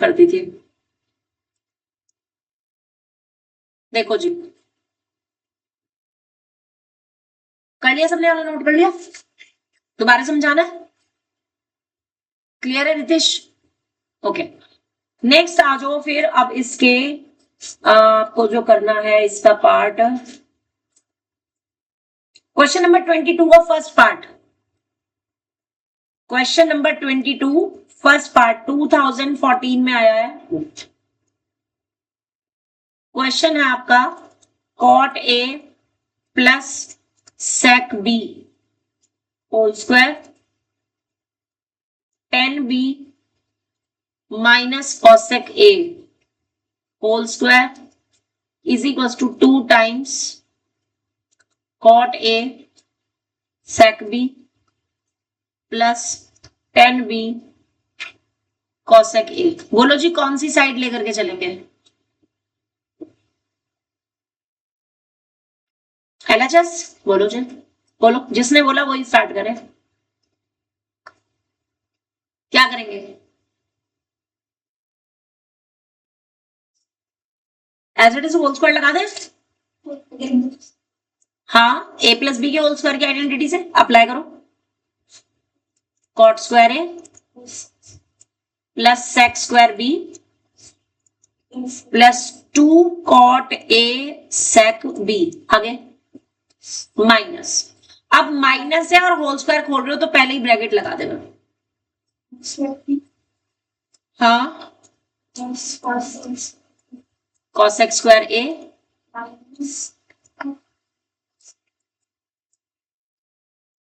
करती थी। देखो जी, कर लिया सबने, वाला नोट कर लिया? दोबारा समझाना है? क्लियर है रितेश? ओके, नेक्स्ट आ जाओ फिर। अब इसके आपको जो करना है इसका पार्ट, क्वेश्चन नंबर 22 का first part. Question number 22 first part 2014 में आया है। क्वेश्चन है आपका, cot A plus sec B whole square tan B minus cosec A whole square is equal to 2 times cot A sec B plus tan B cosec A. बोलो जी, कौन सी side लेकर के चलेंगे? एलएचएस बोलो जी, बोलो, जिसने बोला वही स्टार्ट करे। क्या करेंगे? As it is whole square लगा दे। हाँ, ए प्लस बी के होल स्क्वायर की आइडेंटिटी से अप्लाई करो। Cot square A plus sec square B plus 2 cot A sec B, आगे माइनस। अब माइनस है और होल स्क्वायर खोल रहे हो तो पहले ही ब्रैकेट लगा देना। हाँ, कॉसेक स्क्वायर ए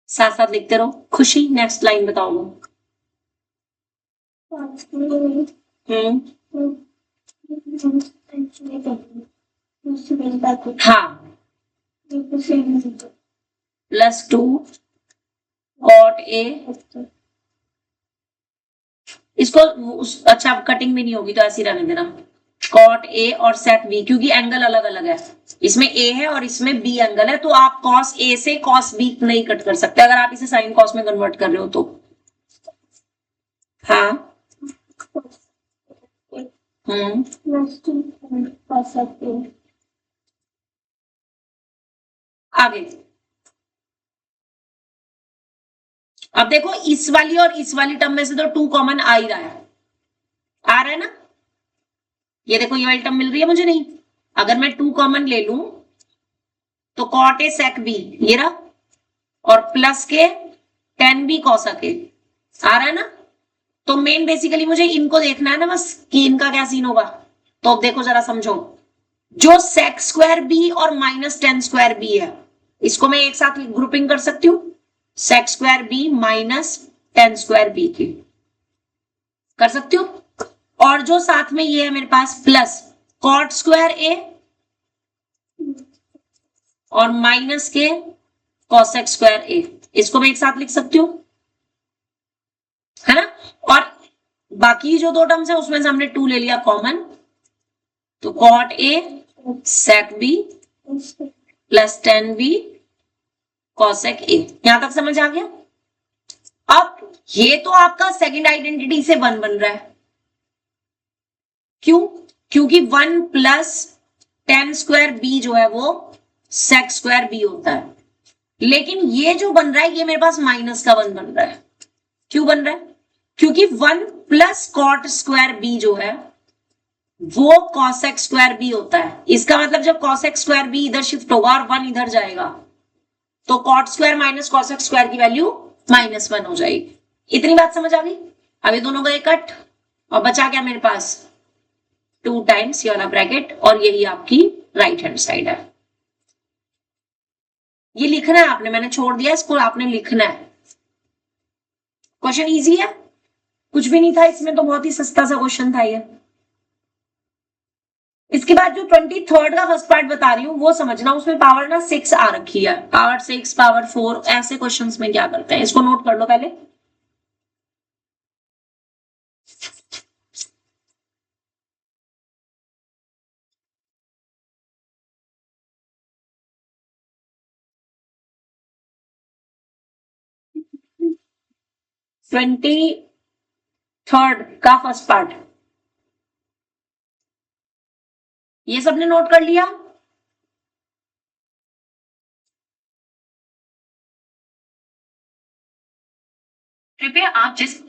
साथ साथ लिखते रहो। खुशी, नेक्स्ट लाइन बताओ। हाँ, प्लस 2 कॉट ए, इसको अच्छा कटिंग भी नहीं होगी तो ऐसे ही रहने देना। कॉट ए और सेक बी, क्योंकि एंगल अलग अलग है, इसमें ए है और इसमें बी एंगल है, तो आप कॉस ए से कॉस बी नहीं कट कर सकते अगर आप इसे साइन कॉस में कन्वर्ट कर रहे हो तो। हाँ, आगे। अब देखो, इस वाली और इस वाली टर्म में से तो 2 कॉमन आ ही रहा है, आ रहा है ना? ये देखो, ये वाली टर्म मिल रही है मुझे, नहीं? अगर मैं 2 कॉमन ले लूं तो कॉट ए सेक बी ये रहा, और प्लस के टेन बी कॉसेक ए आ रहा है ना? तो मेन बेसिकली मुझे इनको देखना है ना बस, कि इनका क्या सीन होगा। तो अब देखो जरा समझो, जो सेक स्क्वायर बी और माइनस टेन स्क्वायर बी है, इसको मैं एक साथ ग्रुपिंग कर सकती हूँ, sec square B minus tan square B की कर सकती हूँ। और जो साथ में ये है मेरे पास प्लस कॉट स्क्वायर ए और माइनस के कॉसेक स्क्वायर ए, इसको मैं एक साथ लिख सकती हूँ, है ना? और बाकी जो 2 टर्म्स है उसमें से हमने 2 ले लिया कॉमन, तो cot A sec B plus tan B cosec A. यहां तक समझ आ गया? अब ये तो आपका सेकंड आइडेंटिटी से 1 बन रहा है। क्यों? क्योंकि 1 प्लस टेन स्क्वायर बी जो है वो सेक स्क्वायर बी होता है, लेकिन ये जो बन रहा है ये मेरे पास माइनस का 1 बन रहा है। क्यों बन रहा है? क्योंकि 1 प्लस कॉट स्क्वायर बी जो है वो कॉसेक स्क्वायर बी होता है। इसका मतलब जब कॉसेक स्क्वायर बी इधर शिफ्ट होगा और 1 इधर जाएगा तो cot square minus cosec square की वैल्यू -1 हो जाएगी। इतनी बात समझ आ गई? अब ये दोनों गए कट और बचा क्या मेरे पास? 2 टाइम्स ये वाला ब्रैकेट, और यही आपकी राइट हैंड साइड है। ये लिखना है आपने, मैंने छोड़ दिया इसको, आपने लिखना है। क्वेश्चन इजी है, कुछ भी नहीं था इसमें, तो बहुत ही सस्ता सा क्वेश्चन था ये। इसके बाद जो 23rd का फर्स्ट पार्ट बता रही हूँ वो समझना, उसमें पावर ना 6 आ रखी है, पावर 6 पावर 4, ऐसे क्वेश्चंस में क्या करते हैं इसको नोट कर लो पहले। ट्वेंटी थर्ड का फर्स्ट पार्ट, ये सबने नोट कर लिया? कृपया आप जिस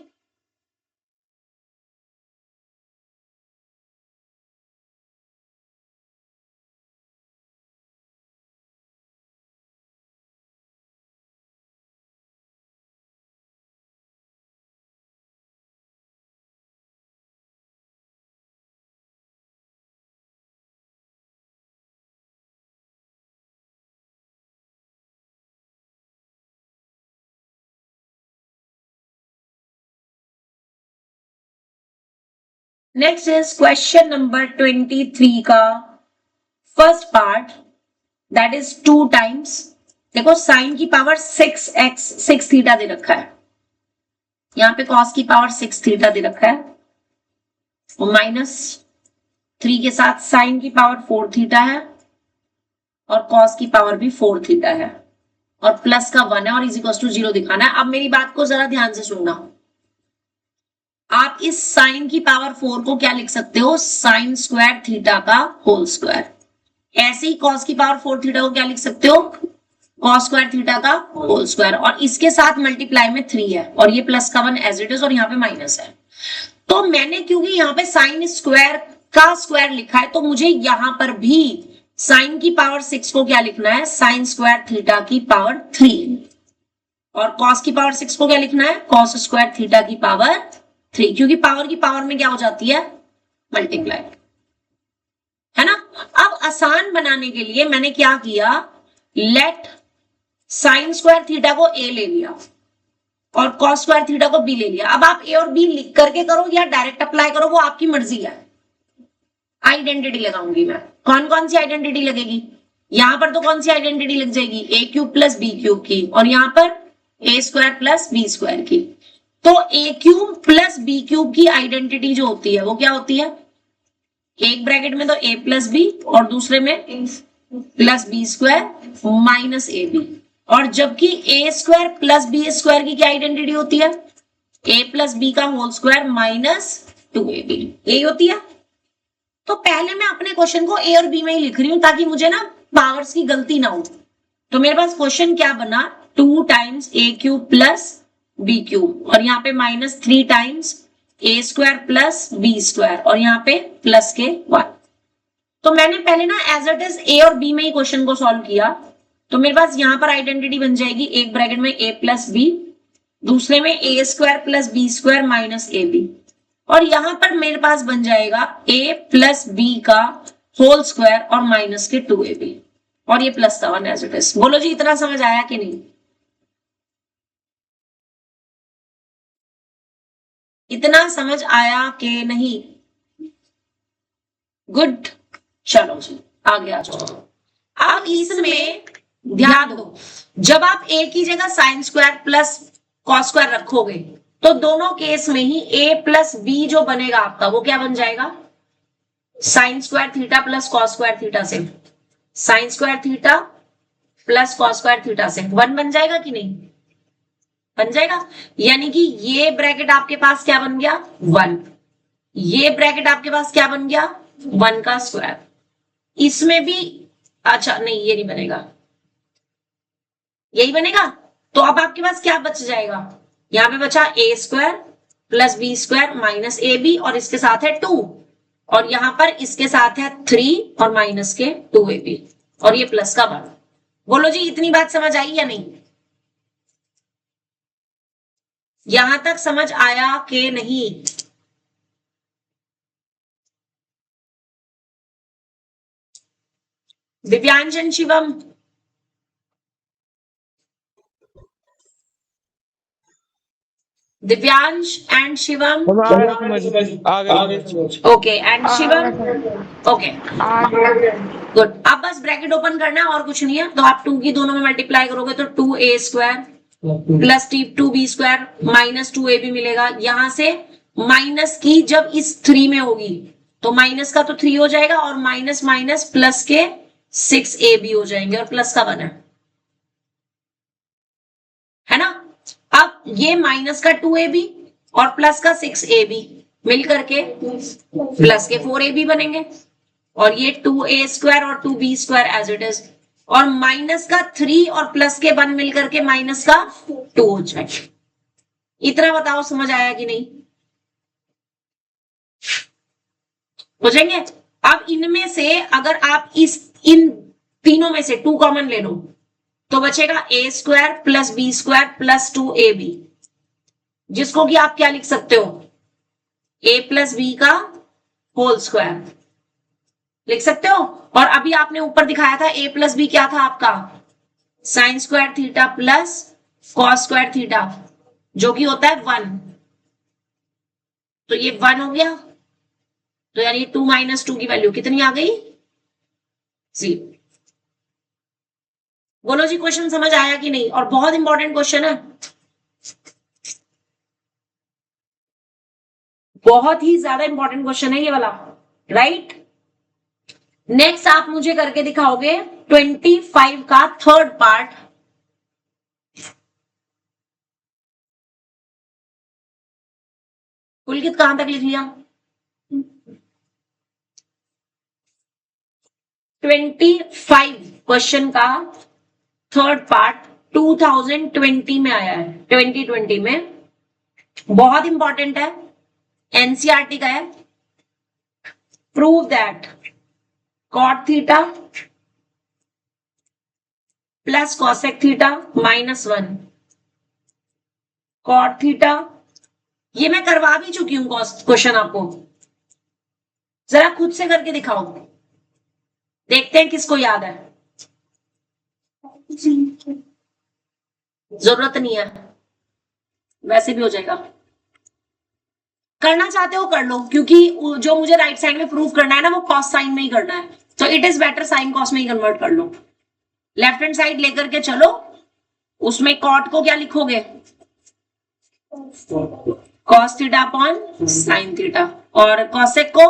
नेक्स्ट इज क्वेश्चन नंबर 23 का first part, that is 2 times. देखो साइन की पावर 6x 6 थीटा दे रखा है, यहां पे कॉस की पावर 6 थीटा दे रखा है, और -3 के साथ साइन की पावर 4 थीटा है, और कॉस की पावर भी 4 थीटा है, और प्लस का 1 है, और इज इक्वल टू 0 दिखाना है। अब मेरी बात को जरा ध्यान से सुनना, आप इस साइन की पावर 4 को क्या लिख सकते हो, साइन स्क्वायर थीटा का होल स्क्वायर। ऐसे ही कॉस की पावर 4 थीटा को क्या लिख सकते हो, कॉस स्क्वायर थीटा का होल स्क्वायर, और इसके साथ मल्टीप्लाई में 3 है, और ये प्लस का 1 एज इट इज, और यहाँ पे माइनस है। तो मैंने क्योंकि यहाँ पे साइन स्क्वायर का स्क्वायर लिखा है, तो मुझे यहां पर भी साइन की पावर 6 को क्या लिखना है, साइन स्क्वायर थीटा की पावर 3, और कॉस की पावर 6 को क्या लिखना है, कॉस स्क्वायर थीटा की पावर 3, क्योंकि पावर की पावर में क्या हो जाती है, मल्टीप्लाई, है ना। अब आसान बनाने के लिए मैंने क्या किया, लेट साइन स्क्वायर थीटा को ए ले लिया और कॉस स्क्वायर थीटा को बी ले लिया। अब आप ए और बी लिख करके करो या डायरेक्ट अप्लाई करो, वो आपकी मर्जी है। आइडेंटिटी लगाऊंगी मैं, कौन कौन सी आइडेंटिटी लगेगी, यहां पर तो कौन सी आइडेंटिटी लग जाएगी, ए क्यूब प्लस बी क्यूब की, और यहां पर ए स्क्वायर प्लस बी स्क्वायर की। तो ए क्यूब प्लस बी क्यूब की आइडेंटिटी जो होती है वो क्या होती है, एक ब्रैकेट में तो ए प्लस बी और दूसरे में plus B square minus A B, और जबकि A square plus B square की क्या आइडेंटिटी होती है, ए प्लस बी का होल स्क्वायर माइनस 2ab, यही होती है। तो पहले मैं अपने क्वेश्चन को ए और बी में ही लिख रही हूं ताकि मुझे ना पावर्स की गलती ना हो। तो मेरे पास क्वेश्चन क्या बना, 2 टाइम्स ए क्यूब प्लस बी क्यूब, और यहाँ पे -3 टाइम्स ए स्क्वायर प्लस बी स्क्वायर, और यहाँ पे प्लस के 1। तो मैंने पहले ना एज इट इज ए और बी में ही क्वेश्चन को सॉल्व किया। तो मेरे पास यहां पर आइडेंटिटी बन जाएगी, एक ब्रैकेट में ए प्लस बी, दूसरे में A square plus B square minus A B, और यहां पर मेरे पास बन जाएगा a प्लस बी का होल स्क्वायर और माइनस के 2ab, और ये प्लस का 1 एज इट इज। बोलो जी इतना समझ आया कि नहीं, इतना समझ आया कि नहीं, गुड। चलो जी आगे आ जाओ। अब इसमें ध्यान दो, जब आप a की जगह sine square plus cos square रखोगे तो दोनों केस में ही a प्लस बी जो बनेगा आपका वो क्या बन जाएगा, sine square theta plus cos square theta से, sine square theta plus cos square theta से 1 बन जाएगा कि नहीं, बन जाएगा। यानी कि ये ब्रैकेट आपके पास क्या बन गया, 1, ये ब्रैकेट आपके पास क्या बन गया, 1 का स्क्वायर। इसमें भी अच्छा नहीं, ये नहीं बनेगा, यही बनेगा। तो अब आपके पास क्या बच जाएगा, यहां पे बचा A square plus B square minus A B, और इसके साथ है 2, और यहां पर इसके साथ है 3 और माइनस के 2ab, और ये प्लस का 1। बोलो जी इतनी बात समझ आई या नहीं, यहां तक समझ आया कि नहीं। Divyansh and Shivam, Divyansh and Shivam, okay, and Shivam, okay good. अब बस ब्रैकेट ओपन करना है और कुछ नहीं है। तो आप 2 की दोनों में मल्टीप्लाई करोगे तो 2a square plus 2b square minus 2ab मिलेगा। यहां से माइनस की जब इस 3 में होगी तो माइनस का तो 3 हो जाएगा, और माइनस माइनस प्लस के 6ab हो जाएंगे, और प्लस का 1 है ना। अब ये माइनस का 2ab और प्लस का 6ab मिल करके प्लस के 4ab बनेंगे, और ये 2a² और 2b² एज इट इज, और माइनस का 3 और प्लस के 1 मिलकर के माइनस का 2 हो जाए। इतना बताओ समझ आया कि नहीं? हो जाएंगे। अब इनमें से अगर आप इन तीनों में से 2 कॉमन ले लो तो बचेगा a² plus b² plus 2ab, जिसको कि आप क्या लिख सकते हो, a प्लस बी का होल स्क्वायर लिख सकते हो। और अभी आपने ऊपर दिखाया था a प्लस बी क्या था आपका, sign square theta plus cos square theta, जो कि होता है 1। तो ये 1 हो गया, तो यानी 2 माइनस 2 की वैल्यू कितनी आ गई, 0। बोलो जी क्वेश्चन समझ आया कि नहीं? और बहुत इंपॉर्टेंट क्वेश्चन है, बहुत ही ज्यादा इंपॉर्टेंट क्वेश्चन है ये वाला, राइट। नेक्स्ट आप मुझे करके दिखाओगे 25 का थर्ड पार्ट। पुलकित कहां तक लिख लिया? 25 क्वेश्चन का थर्ड पार्ट 2020 में आया है, 2020 में, बहुत इंपॉर्टेंट है, एनसीईआरटी का है। Prove that cot theta plus cosec theta -1 cot theta, ये मैं करवा भी चुकी हूं क्वेश्चन आपको, जरा खुद से करके दिखाओ, देखते हैं किसको याद है। जरूरत नहीं है, वैसे भी हो जाएगा। करना चाहते हो कर लो, क्योंकि जो मुझे राइट साइड में प्रूफ करना है ना वो कॉस साइन में ही करना है, तो it is better sine cos में ही कन्वर्ट कर लो। लेफ्ट हैंड साइड लेकर के चलो, उसमें कॉट को क्या लिखोगे, cos theta upon sine theta, और कॉसेक को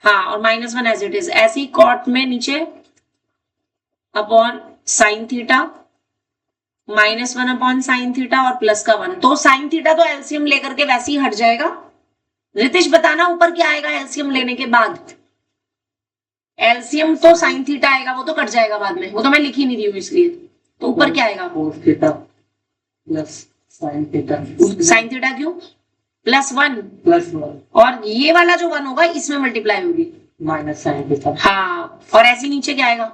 हाँ, और -1 एज इट इज, ऐसे ही कॉट में नीचे upon sine theta, -1 upon sine theta और प्लस का 1। तो साइन थीटा तो एलसीएम लेकर के वैसे ही हट जाएगा। रितेश बताना ऊपर क्या आएगा एलसीएम लेने के बाद? एलसीएम तो साइन थीटा आएगा, वो तो कट जाएगा बाद में, वो तो मैं लिख ही नहीं रही हूँ इसलिए। तो ऊपर क्या आएगा, cos theta plus sine theta. Sine theta क्यों, +1 +1, और ये वाला जो 1 होगा इसमें मल्टीप्लाई होगी माइनस साइन थीटा। हाँ, और ऐसे नीचे क्या आएगा,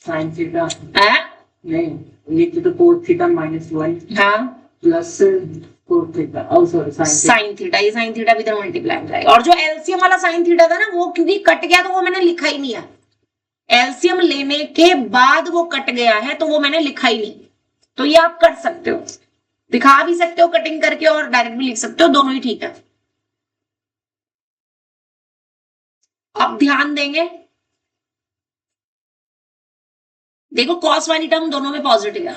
साइन थीटा है? नहीं, ये तो cos थीटा -1 हाँ plus cos theta, sorry sine theta, ये साइन थीटा भी इधर मल्टीप्लाई हो जाएगा। और जो एलसीएम वाला साइन थीटा था ना, वो क्योंकि कट गया तो वो मैंने लिखा ही नहीं है, एलसीएम लेने के बाद वो कट गया है तो वो मैंने लिखा ही नहीं। तो ये आप कर सकते हो, दिखा भी सकते हो कटिंग करके और डायरेक्ट भी लिख सकते हो, दोनों ही ठीक है। अब ध्यान देंगे, देखो कॉस वाली टर्म दोनों में पॉजिटिव है,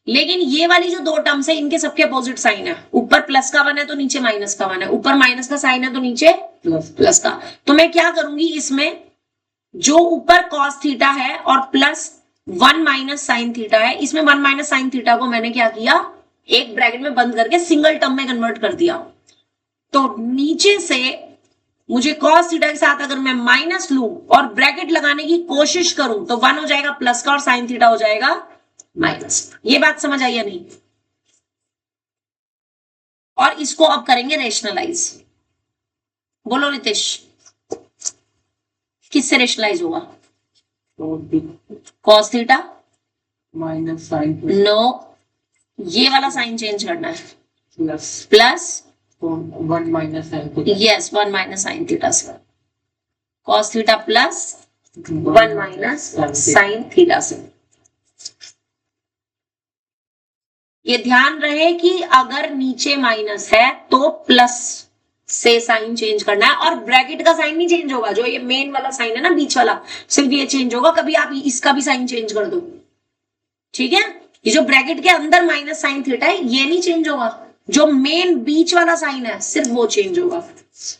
लेकिन ये वाली जो 2 टर्म्स है इनके सबके अपोजिट साइन है, ऊपर प्लस का 1 है तो नीचे माइनस का 1 है, ऊपर माइनस का साइन है तो नीचे प्लस का। तो मैं क्या करूंगी, इसमें जो ऊपर कॉस थीटा है और +1 माइनस साइन थीटा है, इसमें 1 माइनस साइन थीटा को मैंने क्या किया, एक ब्रैकेट में बंद करके सिंगल टर्म में कन्वर्ट कर दिया। तो नीचे से मुझे कॉस थीटा के साथ अगर मैं माइनस लूं और ब्रैकेट लगाने की कोशिश करूं तो 1 हो जाएगा प्लस का और साइन थीटा हो जाएगा माइनस। ये बात समझ आई या नहीं? और इसको अब करेंगे रेशनलाइज। बोलो रितेश, किससे रेशनलाइज होगा? Cos theta minus sine no, ये वाला साइन चेंज करना है, plus 1 minus sine theta, yes 1 minus sine theta से, cos theta plus 1 minus sine theta से। ये ध्यान रहे कि अगर नीचे माइनस है तो प्लस से साइन चेंज करना है, और ब्रैकेट का साइन नहीं चेंज होगा, जो ये मेन वाला साइन है ना बीच वाला, सिर्फ ये चेंज होगा। कभी आप इसका भी साइन चेंज कर दो, ठीक है? ये जो ब्रैकेट के अंदर माइनस साइन थीटा है ये नहीं चेंज होगा, जो मेन बीच वाला साइन है सिर्फ वो चेंज होगा।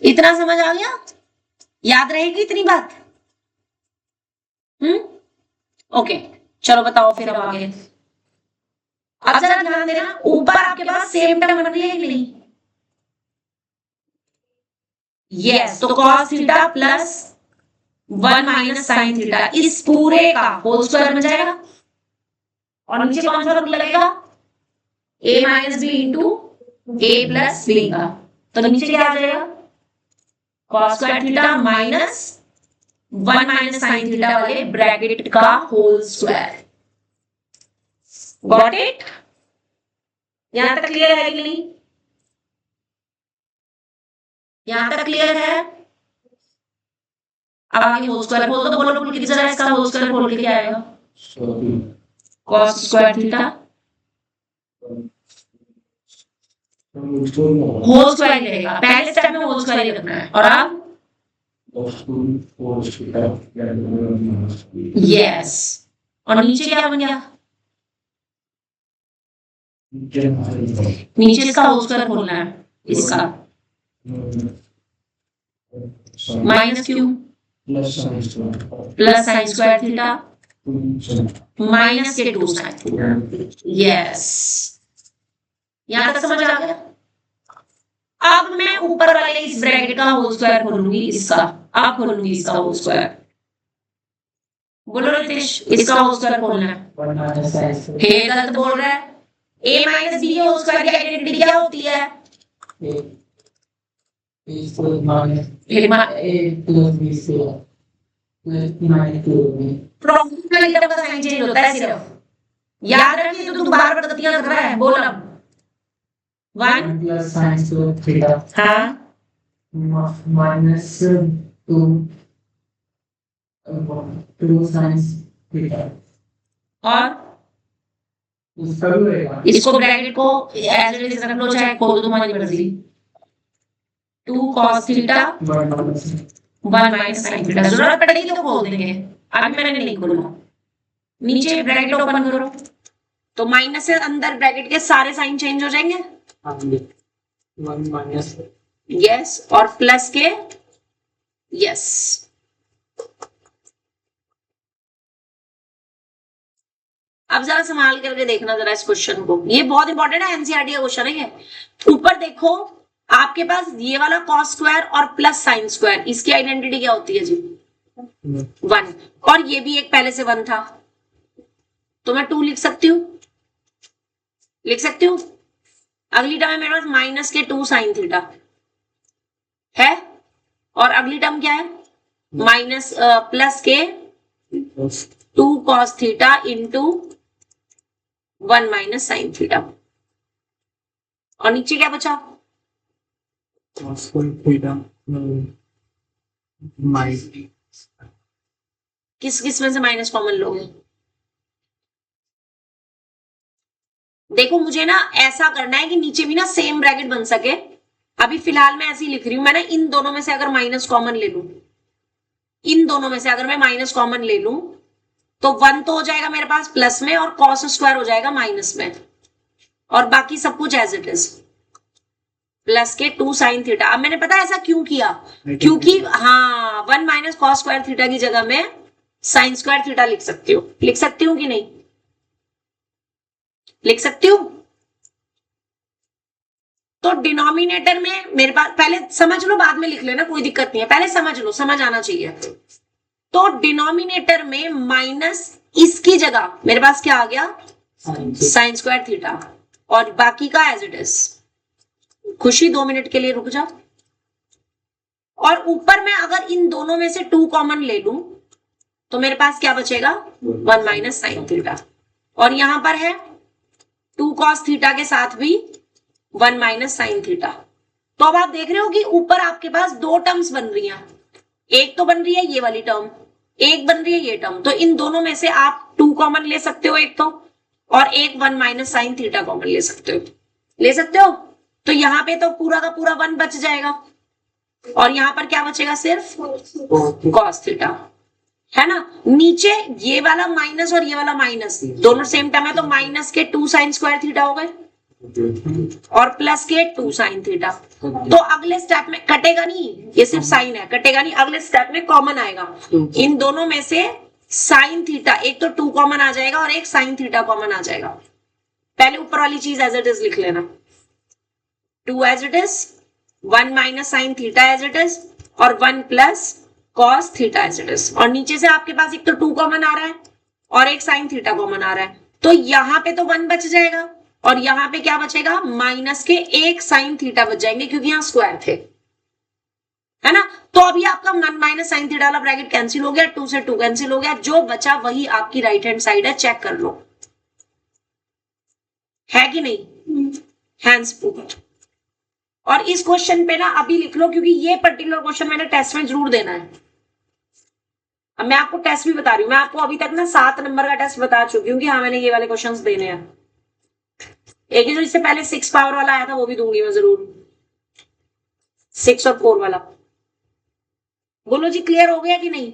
इतना समझ आ गया? याद रहेगी इतनी बात? ओके, चलो बताओ फिर अब आगे। अब जरा ध्यान देना, ऊपर आपके पास सेम टर्म बन रही है कि नहीं? यस, तो cos theta plus 1 minus sine theta इस पूरे का होल स्क्वायर बन जाएगा और नीचे कौन सा रूल लगेगा, a minus B into A plus B का, तो नीचे क्या आ जाएगा, cos square theta minus 1 minus sine theta वाले ब्रैकेट का होल स्क्वायर। Got it? यहां तक क्लियर है कि नहीं? यहां तक क्लियर है? अब आगे होल स्क्वायर खोल दो, बोलो कि जरा इसका होल स्क्वायर खोल के क्या आएगा, cos square theta whole square रहेगा, पहले स्टेप में होल स्क्वायर ही रखना है। और अब यस, और नीचे क्या बन गया, नीचे इसका होल स्क्वायर खोलना है, इसका minus Q plus sign square theta minus के 2 साइन। यस, यहां तक समझ आ गया? अब मैं ऊपर वाले इस ब्रैकेट का होल स्क्वायर खोलूंगी, इसका आप खोलूंगी इसका होल स्क्वायर। बोलो रितेश, इसका होल स्क्वायर खोलना है। हे गलत बोल रहा है, a minus B whole square की आइडेंटिटी क्या होती है, प्रॉब्लम का साइन चेंज होता है सिर्फ, याद रखिए। तो तू बार बार गलतियां कर रहा है, बोल अब 1 प्लस साइन स्क्वायर थीटा हाँ माइनस 2 साइन थीटा और इसका भी रहेगा। इसको ब्रैकेट को एज इट इज रख लो, चाहे खोल दो, तुम्हारी मर्जी। 2 cos theta 1 minus sine theta, जरूरत पड़ेगी तो खोल देंगे, अभी मैंने नहीं खोला। नीचे ब्रैकेट ओपन करो, तो माइनस से अंदर ब्रैकेट के सारे साइन चेंज हो जाएंगे। 1 माइनस यस, और प्लस के यस। अब जरा संभाल करके देखना जरा इस क्वेश्चन को, ये बहुत इंपॉर्टेंट है, एनसीईआरटी का क्वेश्चन है ये। ऊपर देखो आपके पास ये वाला cos स्क्वायर और प्लस साइन स्क्वायर, इसकी आइडेंटिटी क्या होती है जी, 1, और ये भी एक पहले से 1 था, तो मैं 2 लिख सकती हूँ, लिख सकती हूँ। अगली टर्म है मेरे पास माइनस के 2 साइन थीटा है, और अगली टर्म क्या है, माइनस प्लस के 2 cos theta into 1 minus sine theta, और नीचे क्या बचा, cos थीटा माइनस, किस किस में से माइनस कॉमन लोगे, देखो मुझे ना ऐसा करना है कि नीचे भी ना सेम ब्रैकेट बन सके। अभी फिलहाल मैं ऐसे ही लिख रही हूं, मैं ना इन दोनों में से अगर माइनस कॉमन ले लूं, इन दोनों में से अगर मैं माइनस कॉमन ले लूं तो 1 तो हो जाएगा मेरे पास प्लस में और cos स्क्वायर हो जाएगा माइनस में, और बाकी सब कुछ एज इट इज प्लस के 2 साइन थीटा। अब मैंने पता ऐसा क्यों किया, क्योंकि हाँ 1 माइनस cos स्क्वायर थीटा की जगह में साइन स्क्वायर थीटा लिख सकती हूँ, लिख सकती हूँ कि नहीं, लिख सकती हूँ। तो डिनोमिनेटर में मेरे पास, पहले समझ लो बाद में लिख लेना, कोई दिक्कत नहीं है, पहले समझ लो, समझ आना चाहिए। तो डिनोमिनेटर में माइनस इसकी जगह मेरे पास क्या आ गया, साइन स्क्वायर थीटा, और बाकी का एज इट इज। खुशी 2 मिनट के लिए रुक जा। और ऊपर में अगर इन दोनों में से 2 कॉमन ले लूं तो मेरे पास क्या बचेगा, 1 माइनस साइन थीटा, और यहां पर है 2 cos थीटा के साथ भी 1 माइनस साइन थीटा। तो अब आप देख रहे हो कि ऊपर आपके पास 2 टर्म्स बन रही हैं, एक तो बन रही है ये वाली टर्म, एक बन रही है ये टर्म, तो इन दोनों में से आप 2 कॉमन ले सकते हो एक तो, और एक 1 माइनस साइन थीटा कॉमन ले सकते हो, ले सकते हो। तो यहाँ पे तो पूरा का पूरा 1 बच जाएगा, और यहाँ पर क्या बचेगा, सिर्फ cos थीटा, है ना। नीचे ये वाला माइनस और ये वाला माइनस दोनों सेम टर्म है, तो माइनस के 2 साइन स्क्वायर थीटा हो गए और प्लस के 2 साइन थीटा। तो अगले स्टेप में कटेगा नहीं, ये सिर्फ साइन है, कटेगा नहीं, अगले स्टेप में कॉमन आएगा। इन दोनों में से साइन थीटा, एक तो 2 कॉमन आ जाएगा और एक साइन थीटा कॉमन आ जाएगा। पहले ऊपर वाली चीज एज इट इज लिख लेना, 2 as it is, 1 minus sine theta as it is, और 1 plus cos theta as it is. और नीचे से आपके पास एक तो 2 कॉमन आ रहा है और एक साइन थीटा कॉमन आ रहा है, तो यहां पे तो 1 बच जाएगा और यहां पे क्या बचेगा, माइनस के एक साइन थीटा बच जाएंगे क्योंकि यहां स्क्वायर थे, है ना। तो अभी आपका माइनस साइन थीटा वाला ब्रैकेट कैंसिल हो गया, 2 से 2 कैंसिल हो गया, जो बचा वही आपकी राइट हैंड साइड है, चेक कर लो है कि नहीं, हैंड्स प्रूव्ड। और इस क्वेश्चन पे ना अभी लिख लो क्योंकि ये पर्टिकुलर क्वेश्चन मैंने टेस्ट में जरूर देना है। अब मैं आपको टेस्ट भी बता रही हूँ, मैं आपको अभी तक ना 7 नंबर का टेस्ट बता चुकी हूँ कि हाँ मैंने ये वाले क्वेश्चंस देने हैं। एक ही जो इससे पहले 6 पावर वाला आया था वो भी दूंगी मैं जरूर, 6 और 4 वाला। बोलो जी क्लियर हो गया कि नहीं।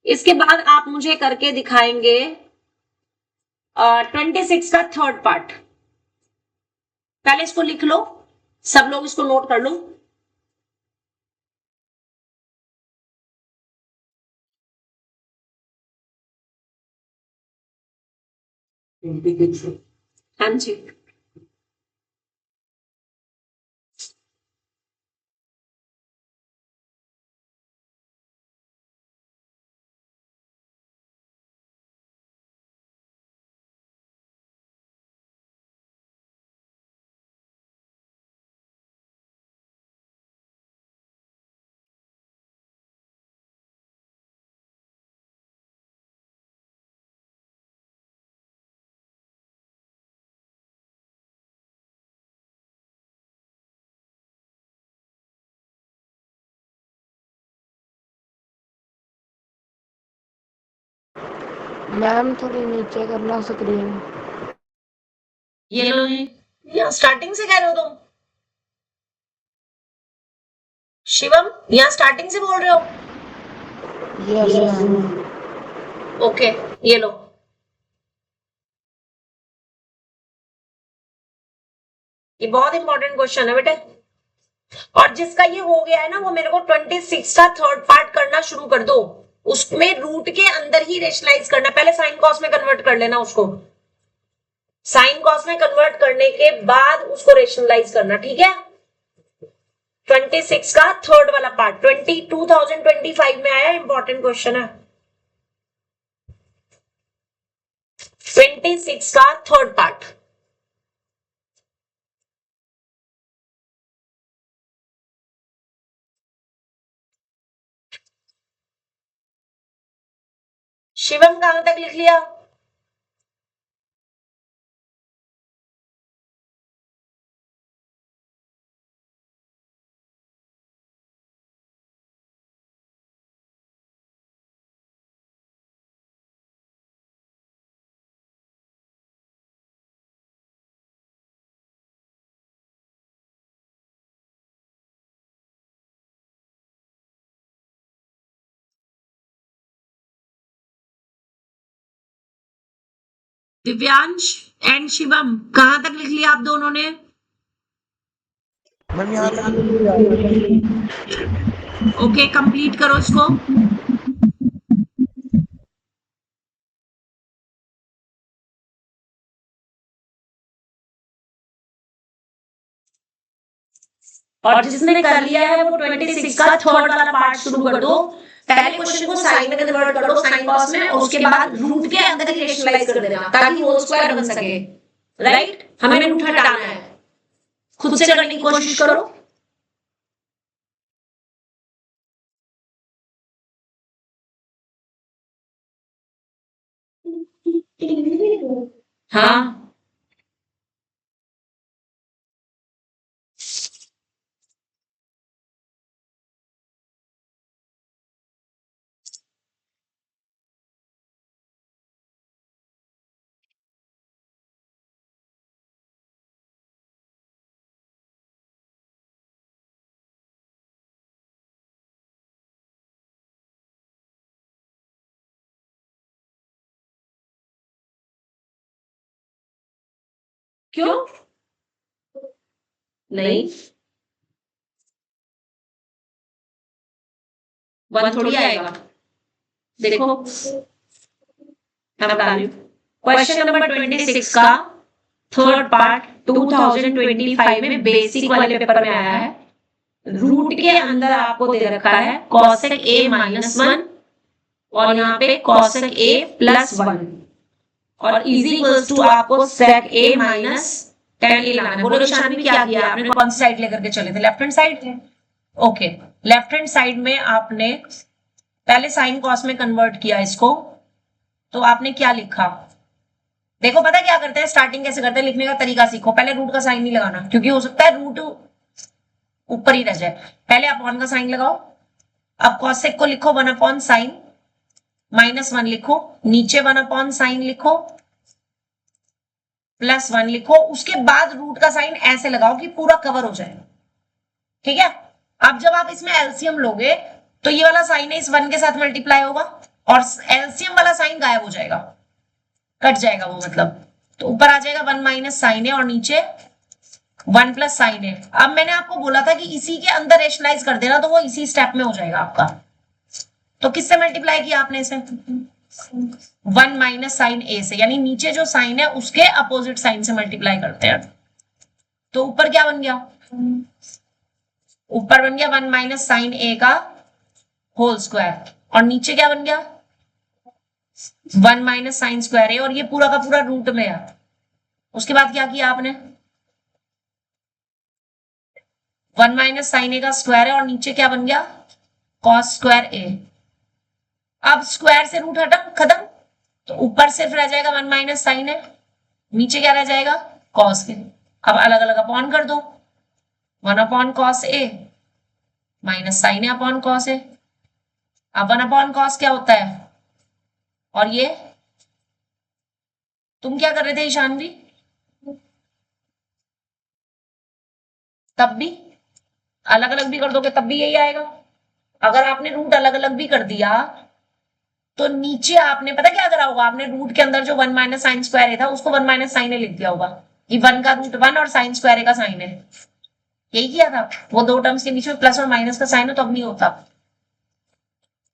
इसके बाद आप मुझे करके दिखाएंगे 26 का थर्ड पार्ट। पहले इसको लिख लो, सब लोग इसको नोट कर लो। हाँ जी, मैम थोड़ी नीचे करना स्क्रीन। ये लो जी, यहाँ स्टार्टिंग से कह रहे हो तुम शिवम, यहाँ स्टार्टिंग से बोल रहे हो। Yes ma'am. ओके ये लो, ये बहुत इंपॉर्टेंट क्वेश्चन है बेटे। और जिसका ये हो गया है ना वो मेरे को 26 का थर्ड पार्ट करना शुरू कर दो, उसमें रूट के अंदर ही रेशनलाइज करना, पहले साइन कॉस में कन्वर्ट कर लेना उसको, साइन कॉस में कन्वर्ट करने के बाद उसको रेशनलाइज करना, ठीक है। 26 का थर्ड वाला पार्ट 2025 में आया, इंपॉर्टेंट क्वेश्चन है। 26 का थर्ड पार्ट, शिवम कहां तक लिख लिया। दिव्यांश एंड शिवम कहां तक लिख लिया आप दोनों ने। मैम यहाँ ओके कंप्लीट करो इसको। और जिसने कर लिया है वो 26 का थर्ड वाला पार्ट शुरू कर दो। पहले क्वेश्चन को साइन में कन्वर्ट कर दो, साइन कॉस में, और उसके बाद रूट के अंदर ही रेशनलाइज कर देना ताकि होल स्क्वायर बन सके। राइट, हमें रूट हटाना है, खुद से करने की कोशिश करो। हाँ क्यों नहीं, 1 थोड़ी आएगा। देखो मैं बता रही हूँ, क्वेश्चन नंबर 26 का थर्ड पार्ट 2025 में बेसिक वाले पेपर में आया है। रूट के अंदर आपको दे रखा है कॉसेक ए माइनस 1 और यहाँ पे कॉसेक ए प्लस 1 और इज इक्वल्स टू आपको सेक ए माइनस टेन ए लाना है। बोलो ईशान भी क्या किया आपने, कौन सी साइड लेकर के चले थे, left hand side. Okay, left hand side में आपने पहले साइन कॉस में कन्वर्ट किया इसको, तो आपने क्या लिखा, देखो पता क्या करते हैं, स्टार्टिंग कैसे करते हैं, लिखने का तरीका सीखो। पहले रूट का साइन नहीं लगाना, क्योंकि हो सकता है रूट ऊपर ही रह जाए। पहले अपॉन का साइन लगाओ। अब कॉसेक को लिखो 1 अपॉन साइन माइनस 1 लिखो, नीचे 1 अपॉन साइन लिखो प्लस 1 लिखो, उसके बाद रूट का साइन ऐसे लगाओ कि पूरा कवर हो जाए। ठीक है, अब जब आप इसमें एलसीएम लोगे तो ये वाला साइन है इस 1 के साथ मल्टीप्लाई होगा और एलसीएम वाला साइन गायब हो जाएगा, कट जाएगा वो, मतलब तो ऊपर आ जाएगा 1 माइनस साइन है और नीचे 1 प्लस साइन है। अब मैंने आपको बोला था कि इसी के अंदर रेशनलाइज कर देना, तो वो इसी स्टेप में हो जाएगा आपका। तो किससे मल्टीप्लाई किया आपने इसे, 1 माइनस साइन ए से, यानी नीचे जो साइन है उसके अपोजिट साइन से मल्टीप्लाई करते हैं। तो ऊपर क्या बन गया, ऊपर बन गया 1 माइनस साइन ए का होल स्क्वायर और नीचे क्या बन गया 1 माइनस साइन स्क्वायर ए, और ये पूरा का पूरा रूट में है। उसके बाद क्या किया आपने, 1 माइनस साइन ए का स्क्वायर है और नीचे क्या बन गया कॉस स्क्वायर ए। अब स्क्वायर से रूट हटम खत्म, तो ऊपर सिर्फ रह जाएगा 1 माइनस साइन है, नीचे क्या रह जाएगा कॉस के। अब अलग अलग अपॉन कर दो, 1 upon cos A minus sign A upon cos A. अब 1 अपॉन कॉस क्या होता है, और ये तुम क्या कर रहे थे ईशान भी, तब भी अलग अलग भी कर दोगे तब भी यही आएगा। अगर आपने रूट अलग अलग भी कर दिया तो नीचे आपने पता क्या करा होगा, आपने रूट के अंदर जो 1 माइनस साइन स्क्वायर ए था उसको 1 माइनस साइन ए लिख दिया होगा कि 1 का रूट 1 और साइन स्क्वायर ए का साइन है, यही किया था। वो दो टर्म्स के बीच में प्लस और माइनस का साइन हो तब नहीं होता।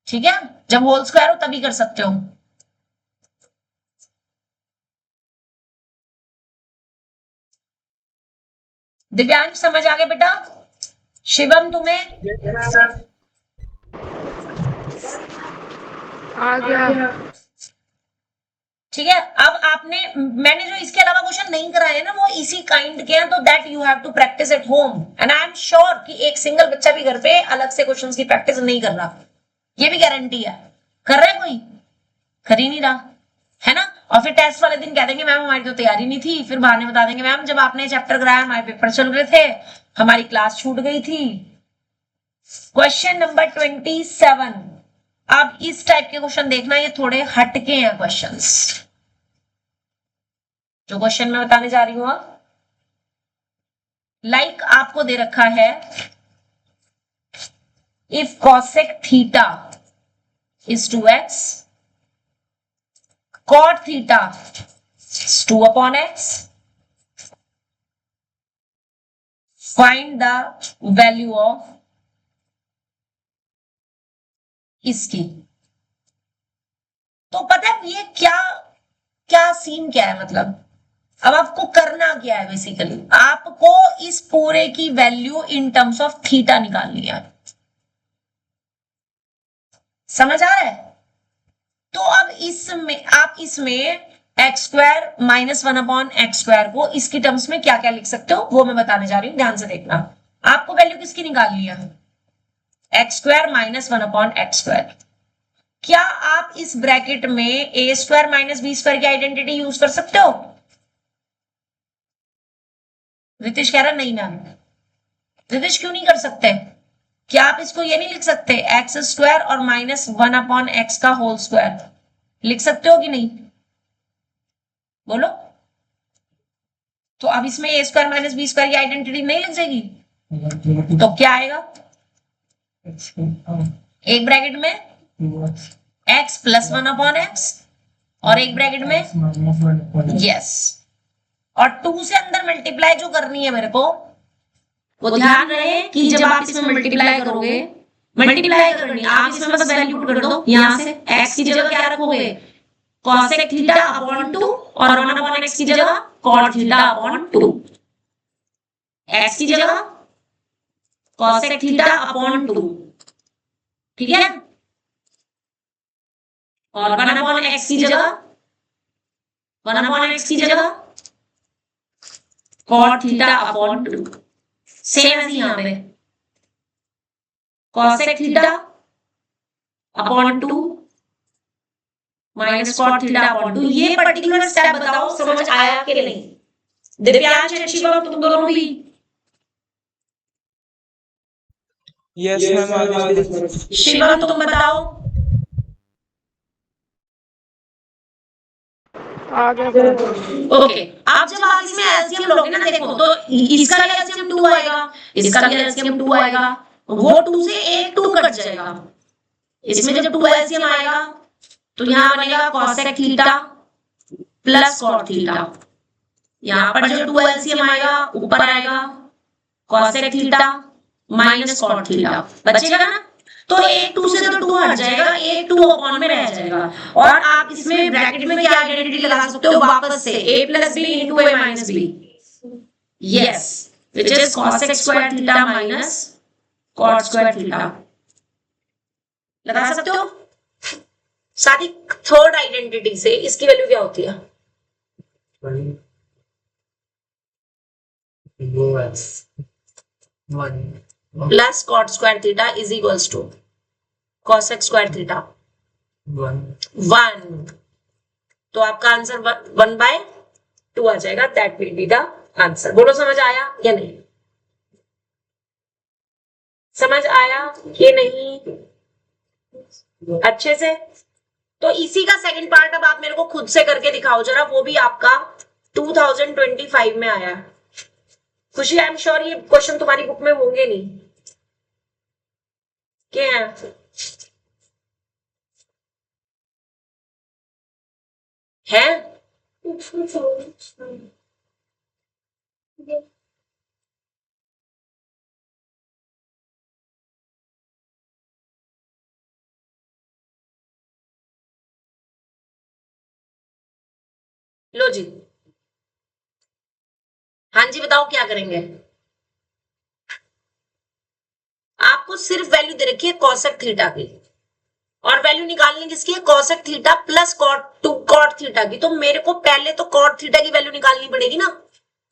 ठीक है, जब होल स्क्वायर हो तभी कर सकते हो। दिव्यांश समझ आ गया बेटा, शिवम तुम्हें आ गया। ठीक है। अब आपने, मैंने जो इसके अलावा क्वेश्चन नहीं कराए हैं ना वो इसी काइंड के हैं, तो that you have to practise at home. And I am sure कि एक सिंगल बच्चा भी घर पे अलग से क्वेश्चंस की प्रैक्टिस नहीं कर रहा, ये भी गारंटी है। कर रहा है कोई, कर ही नहीं रहा है ना। और फिर टेस्ट वाले दिन कह देंगे मैम हमारी तो तैयारी नहीं थी, फिर बहाने बता देंगे मैम जब आपने चैप्टर कराया हमारे पेपर चल रहे थे, हमारी क्लास छूट गई थी। Question number 27। अब इस टाइप के क्वेश्चन देखना, ये थोड़े हटके हैं क्वेश्चंस जो क्वेश्चन मैं बताने जा रही हूं। लाइक आपको दे रखा है if cosec theta is 2x, cot theta is 2 upon x, find the value of इसकी। तो पता है ये क्या क्या सीन क्या है, मतलब अब आपको करना क्या है, बेसिकली आपको इस पूरे की value in terms of theta निकालनी है। समझ आ रहा है। तो अब इसमें आप इसमें x square minus 1 upon x square को इसकी टर्म्स में क्या क्या लिख सकते हो वो मैं बताने जा रही हूं, ध्यान से देखना। आपको वैल्यू किसकी निकालनी है, x square minus 1 upon x square. क्या आप इस ब्रैकेट में A square minus B square की आइडेंटिटी यूज कर सकते हो। रितेश कह रहा नहीं मैम। रितेश क्यों नहीं कर सकते, क्या आप इसको ये नहीं लिख सकते एक्स स्क्वायर और माइनस 1 अपॉन एक्स का होल स्क्वायर, लिख सकते हो कि नहीं, बोलो। तो अब इसमें ए स्क्वायर माइनस बी स्क्वायर की आइडेंटिटी नहीं लिख जाएगी, तो क्या आएगा, एक ब्रैकेट में एक्स प्लस 1 अपॉन एक्स और एक ब्रैकेट में यस, और 2 से अंदर मल्टीप्लाई जो करनी है मेरे को, वो ध्यान रहे कि जब आप इसमें मल्टीप्लाई करोगे, मल्टीप्लाई करनी आप इसमें बस वैल्यू पुट कर दो। यहां से x की जगह क्या रखोगे cosec थीटा अपॉन 2 और 1 अपॉन x की जगह cot थीटा अपॉन 2। x की जगह cosec थीटा अपॉन 2, ठीक है, और 1 अपॉन एक्स की जगह 1 अपॉन एक्स की जगह cot theta upon 2, same as यहाँ पे cosec theta upon 2 minus cot theta upon 2। ये पर्टिकुलर स्टेप बताओ समझ आया कि नहीं? दिव्यांश और शिवम तुम दोनों भी? Yes ma'am. शिवम तुम बताओ। आ गया सर। ओके, आप जब आप इसमें एलसीएम लोगे ना, देखो तो इसका भी एलसीएम 2 आएगा, इसका भी एलसीएम 2 आएगा, वो 2 से एक 2 कट जाएगा। इसमें जब 2 एलसीएम आएगा तो यहाँ बनेगा cosec theta plus cot theta. यहाँ पर जो 2 एलसीएम आएगा ऊपर आएगा cosec theta minus cot theta, बचेगा ना? तो एक 2 से तो 2 हट जाएगा, एक 2 अपॉन में रह जाएगा। और आप इसमें ब्रैकेट में क्या आइडेंटिटी लगा सकते हो वापस से, a plus B into a minus B, yes, which is cosec square theta minus cot square theta. लगा सकते हो? साथ ही थर्ड आइडेंटिटी से इसकी वैल्यू क्या होती है? Plus cot square theta is equals to cosec square theta 1। तो आपका आंसर 1/2 आ जाएगा, that will be the answer. बोलो समझ आया या नहीं? समझ आया कि नहीं अच्छे से? तो इसी का सेकंड पार्ट अब आप मेरे को खुद से करके दिखाओ जरा, वो भी आपका 2025 में आया है। खुशी, आई एम श्योर ये क्वेश्चन तुम्हारी बुक में होंगे नहीं, क्या है? लो जी, हाँ जी बताओ क्या करेंगे? आपको सिर्फ वैल्यू दे रखी है cosec थीटा की, और वैल्यू निकालनी किसकी है? cosec theta plus cot theta की। तो मेरे को पहले तो cot थीटा की वैल्यू निकालनी पड़ेगी ना,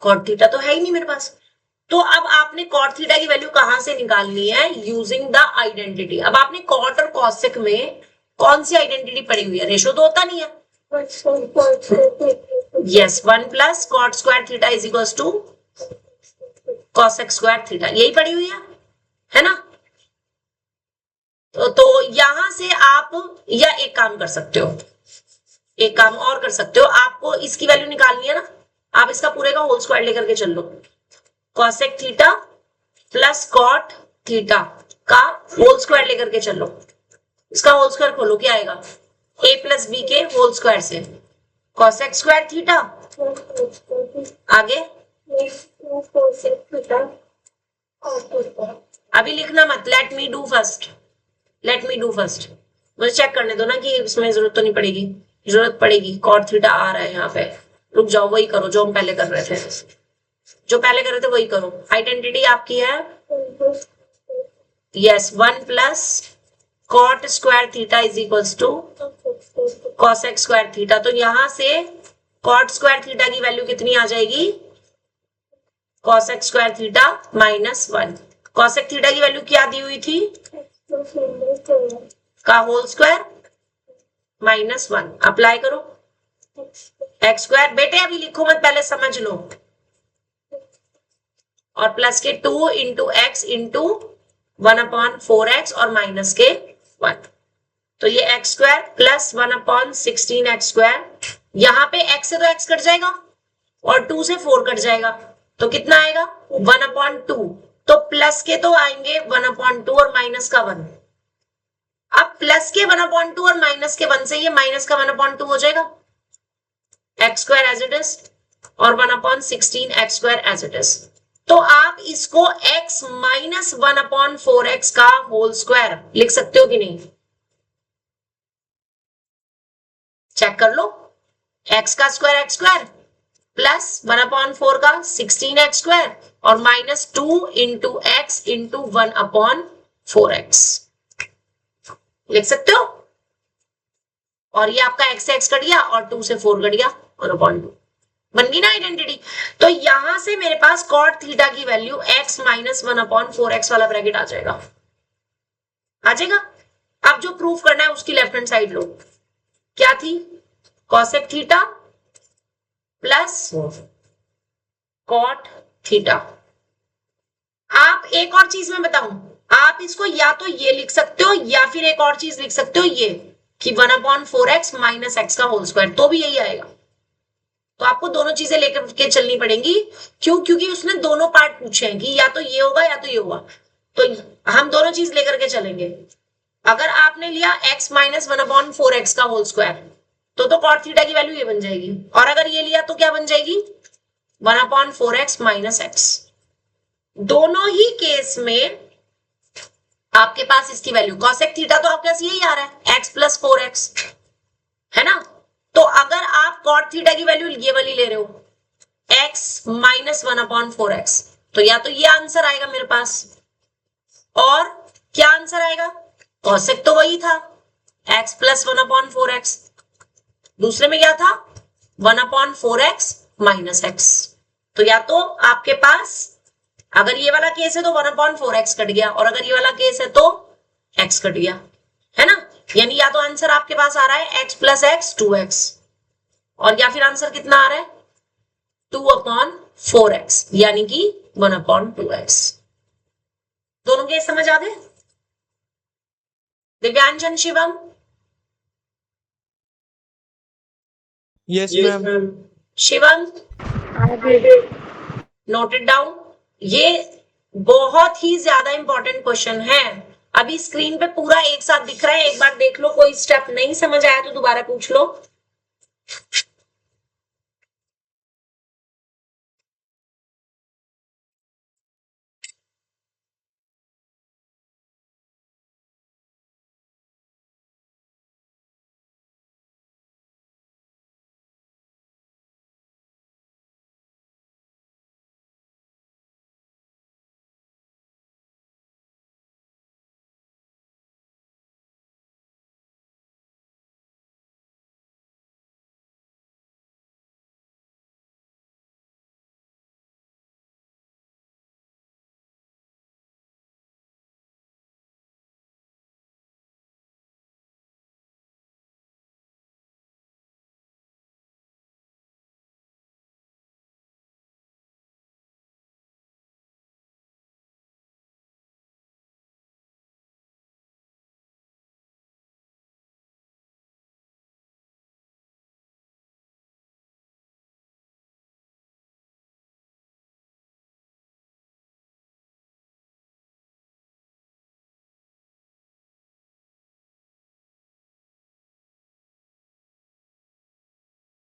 cot थीटा तो है ही नहीं मेरे पास। तो अब आपने cot थीटा की वैल्यू कहां से निकालनी है? Using the identity. अब आपने cot और cosec में कौन सी आइडेंटिटी पड़ी हुई है? रेशो तो होता नहीं है। Yes, 1 plus cot square theta is equals to cosec square theta, यही पड़ी हुई है ना? तो यहां से आप या एक काम कर सकते हो, एक काम और कर सकते हो, आपको इसकी वैल्यू निकालनी है ना, आप इसका पूरे का होल स्क्वायर लेकर के चल लो। cosec theta plus cot theta का होल स्क्वायर लेकर के चल लो। इसका होल स्क्वायर खोलो, क्या आएगा? a प्लस बी के होल स्क्वायर से cosec स्क्वायर थीटा, आगे अभी लिखना मत, लेट मी डू फर्स्ट, मुझे चेक करने दो ना कि इसमें जरूरत तो नहीं पड़ेगी। जरूरत पड़ेगी, cot थीटा आ रहा है यहाँ पे, रुक जाओ, वही करो जो हम पहले कर रहे थे, वही करो। आइडेंटिटी आपकी है yes, 1 plus cot square theta is equals to cosec square theta. तो यहां से cot स्क्वायर थीटा की वैल्यू कितनी आ जाएगी? cosec square theta minus 1। cosec theta की वैल्यू क्या दी हुई थी? का होल स्क्वायर माइनस 1। अप्लाई करो, एक्स स्क्वायर, बेटे अभी लिखो मत, पहले समझ लो, और प्लस के 2 इंटू एक्स इंटू 1/4x और माइनस के 1। तो ये x square plus 1/16 X square, यहां पे x से तो x कट जाएगा और 2 से 4 कट जाएगा, तो कितना आएगा? 1/2। तो प्लस के तो आएंगे 1/2 और माइनस का 1। अब प्लस के 1/2 और माइनस के 1 से ये माइनस का 1/2 हो जाएगा, X square as it is, और 1/16 X square as it is. तो आप इसको x माइनस 1/4x का होल स्क्वायर लिख सकते हो कि नहीं? चेक कर लो, x का स्क्वायर एक्स स्क्वायर प्लस 1/4 का 16x² और -2 इंटू एक्स इंटू 1/4x लिख सकते हो। और ये आपका x से x कट गया और 2 से 4 कट गया 1/2 बन गई ना आइडेंटिटी। तो यहां से मेरे पास cot थीटा की वैल्यू x माइनस 1/4x वाला ब्रैकेट आ जाएगा। आ जाएगा। अब जो प्रूफ करना है उसकी लेफ्ट हैंड साइड लो, क्या थी cosec theta plus cot theta. आप एक और चीज मैं बताऊं, आप इसको या तो ये लिख सकते हो या फिर एक और चीज लिख सकते हो ये कि 1/4x माइनस एक्स का होल स्क्वायर, तो भी यही आएगा। तो आपको दोनों चीजें लेकर के चलनी पड़ेंगी। क्यों? क्योंकि उसने दोनों पार्ट पूछे हैं कि या तो ये होगा या तो ये होगा, तो हम दोनों चीज लेकर के चलेंगे। अगर आपने लिया x माइनस 1/4x का होल स्क्वायर तो cot थीटा की वैल्यू ये बन जाएगी, और अगर ये लिया तो क्या बन जाएगी 1/4x माइनस एक्स। दोनों ही केस में आपके पास इसकी वैल्यू cosec थीटा तो आपके पास यही आ रहा है x प्लस 4x, है ना। तो अगर आप cot थीटा की वैल्यू ये वाली ले रहे हो x माइनस 1/4x, तो या तो ये आंसर आएगा मेरे पास, और क्या आंसर आएगा cosec तो वही था x प्लस 1/4x, दूसरे में क्या था 1/4x माइनस x। तो या तो आपके पास अगर ये वाला केस है तो 1/4x कट गया, और अगर ये वाला केस है तो x कट गया, है ना। यानी या तो आंसर आपके पास आ रहा है x प्लस x 2x, और या फिर आंसर कितना आ रहा है 2/4x यानी कि 1/2x। दोनों केस समझ आ गए? Divyanjan, Shivam? Yes ma'am. Shivam noted down. ये बहुत ही ज्यादा इंपॉर्टेंट क्वेश्चन है। अभी स्क्रीन पे पूरा एक साथ दिख रहा है, एक बार देख लो, कोई स्टेप नहीं समझ आया तो दोबारा पूछ लो।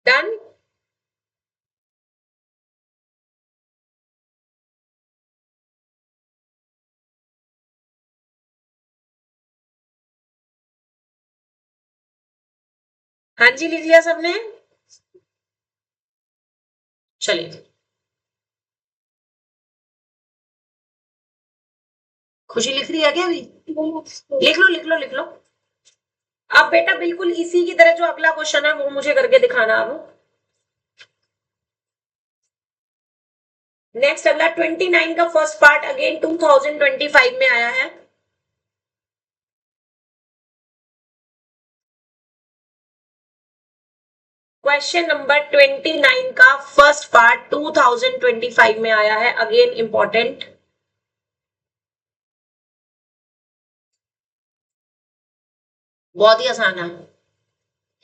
डन। हाँ जी, लिख लिया सबने? चलिए, खुशी लिख रही है क्या अभी? लिख लो लिख लो लिख लो। अब बेटा बिल्कुल इसी की तरह जो अगला क्वेश्चन है वो मुझे करके दिखाना। अब नेक्स्ट अगला 29 का फर्स्ट पार्ट अगेन 2025 में आया है। क्वेश्चन नंबर 29 का फर्स्ट पार्ट 2025 में आया है, अगेन इंपॉर्टेंट। बहुत ही आसान है,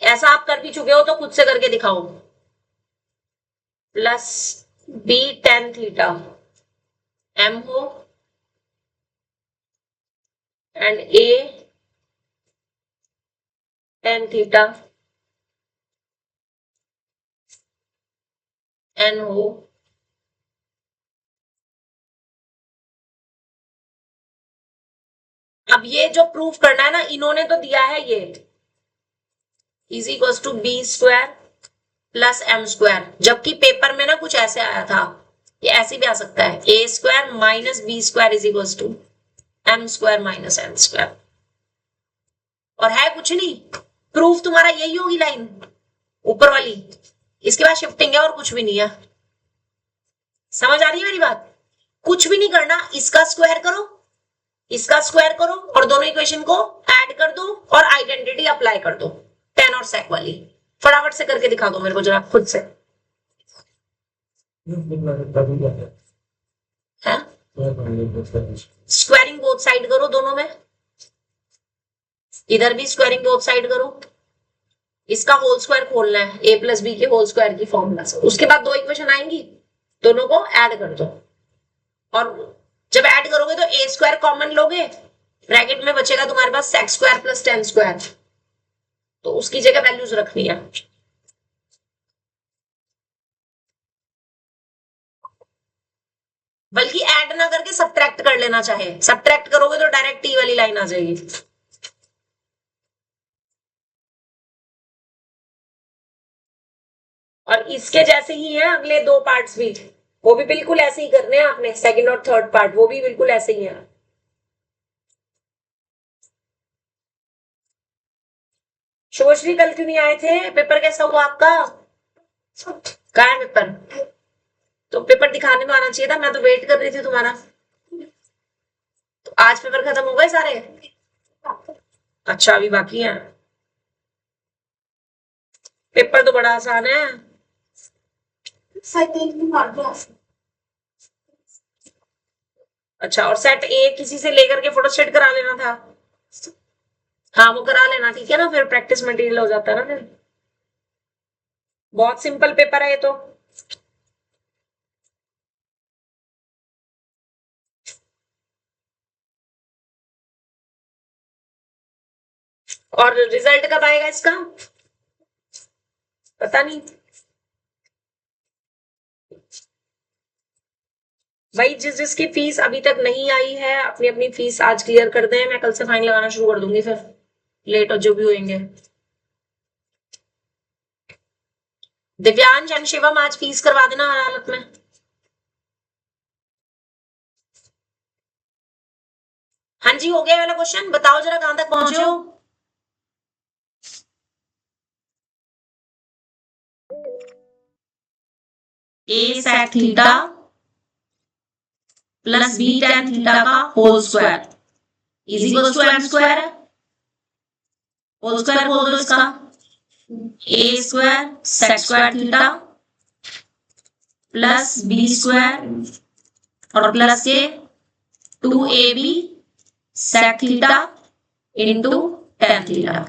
ऐसा आप कर भी चुके हो तो खुद से करके दिखाओ। Plus b tan theta m हो and a tan theta n हो। अब ये जो प्रूफ करना है ना, इन्होंने तो दिया है ये is equal to B square plus M square, जबकि पेपर में ना कुछ ऐसे आया था, ये ऐसे भी आ सकता है, A square minus B square is equal to M square minus N square. और है कुछ नहीं, प्रूफ तुम्हारा यही होगी लाइन ऊपर वाली, इसके बाद शिफ्टिंग है और कुछ भी नहीं है। समझ आ रही है मेरी बात? कुछ भी नहीं करना, इसका स्क्वायर करो, इसका स्क्वायर करो और दोनों इक्वेशन को ऐड कर दो और आइडेंटिटी अप्लाई कर दो, टेन और सेक वाली। फटाफट से करके दिखा दो मेरे को जरा खुद से। स्क्वायरिंग बोथ साइड करो दोनों में, इधर भी स्क्वायरिंग बोथ साइड करो। इसका होल स्क्वायर खोलना है, ए प्लस बी के होल स्क्वायर की फॉर्मूला से। उसके बाद दो इक्वेशन आएंगी, दोनों को ऐड कर दो और जब ऐड करोगे तो ए स्क्वायर कॉमन लोगे, ब्रैकेट में बचेगा तुम्हारे पास sec square plus tan square, तो उसकी जगह वैल्यूज रखनी है। बल्कि ऐड ना करके सब्ट्रैक्ट कर लेना, चाहे सब्ट्रैक्ट करोगे तो डायरेक्ट टी वाली लाइन आ जाएगी। और इसके जैसे ही है अगले दो पार्ट्स भी, वो भी बिल्कुल ऐसे ही करने हैं आपने, सेकंड और थर्ड पार्ट वो भी बिल्कुल ऐसे ही है। शुभश्री कल क्यों नहीं आए थे? पेपर कैसा हुआ आपका? कहाँ है पेपर? तो पेपर दिखाने में आना चाहिए था, मैं तो वेट कर रही थी तुम्हारा। तो आज पेपर खत्म हो गए सारे? अच्छा अभी बाकी है। पेपर तो बड़ा आसान है। अच्छा, और सेट ए किसी से लेकर के फोटोस्टेट करा लेना था। हाँ वो करा लेना, ठीक है ना, फिर प्रैक्टिस मटेरियल हो जाता है ना फिर। बहुत सिंपल पेपर है ये तो। और रिजल्ट कब आएगा इसका? पता नहीं भाई। जिसकी फीस अभी तक नहीं आई है अपनी अपनी फीस आज क्लियर कर दें, मैं कल से फाइन लगाना शुरू कर दूंगी, फिर लेट और जो भी होंगे। दिव्यांश एंड शिवम आज फीस करवा देना हर हालत में। हाँ जी हो गया वाला क्वेश्चन, बताओ जरा कहां तक पहुंचे हो? A sec theta plus B tan theta का whole square is equal to M square है। होल स्क्वायर बोल दो इसका, A square sec square theta plus B square और प्लस के 2ab sec theta into tan theta.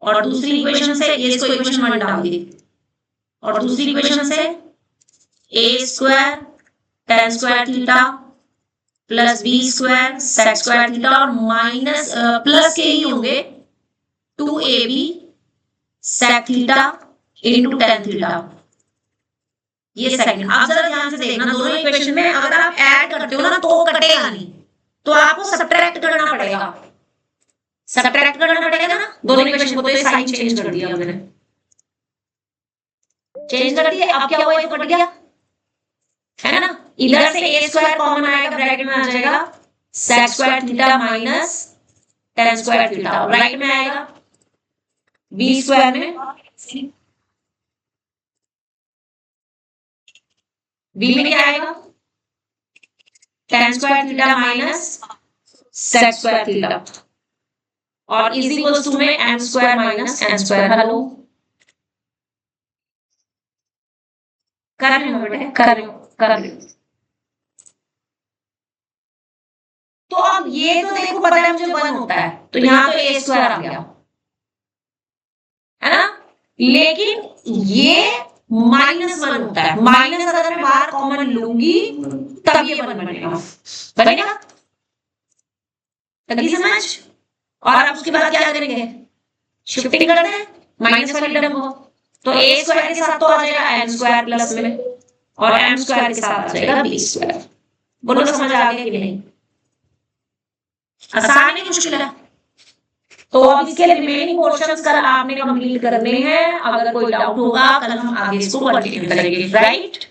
और दूसरी equation से ये इसको इक्वेशन 1 डाल दी, और दूसरी इक्वेशन से A square tan square theta plus B square sec square theta और माइनस प्लस के ही होंगे 2ab sec theta into tan theta. ये सेकंड। आप जरा ध्यान से देखना, दोनों इक्वेशन में अगर आप ऐड करते हो ना तो कटेगा नहीं, तो आपको सब्ट्रैक्ट करना पड़ेगा। सब्ट्रैक्ट करना पड़ेगा ना दोनों इक्वेशन को। तो ये साइन चेंज कर दिया मैंने, चेंज कर दिया। अब क्या हुआ, ये तो कट गया है ना। इधर से ए स्क्वायर कॉमन आएगा, ब्रैकेट में आ जाएगा sec square theta minus tan square theta, right में आएगा बी स्क्वायर में, बी में क्या आएगा tan square theta minus sec square theta और इज इक्वल टू में M square minus N square. Hello कर रहे हो बेटे, कर रहे हो। तो अब ये तो देखो पता है मुझे 1 होता है, तो यहाँ तो ए स्क्वायर आ गया है ना, लेकिन ये -1 होता है। माइनस अगर मैं बाहर कॉमन लूंगी तब ये 1 बनेगा। लगी समझ? और अब उसके बाद क्या करेंगे, शिफ्टिंग करना है माइनस वाली टर्म को, तो ए स्क्वायर के साथ तो आ जाएगा एन स्क्वायर प्लस में, और एम स्क्वायर के साथ आ जाएगा बी स्क्वायर। बोलो समझ आ गया कि नहीं? आसान है मुश्किल है? तो अब इसके रिमेनिंग पोर्शंस कर आपने कंप्लीट करने हैं। अगर कोई डाउट होगा कल हम आगे इसको कंटिन्यू करेंगे, राइट।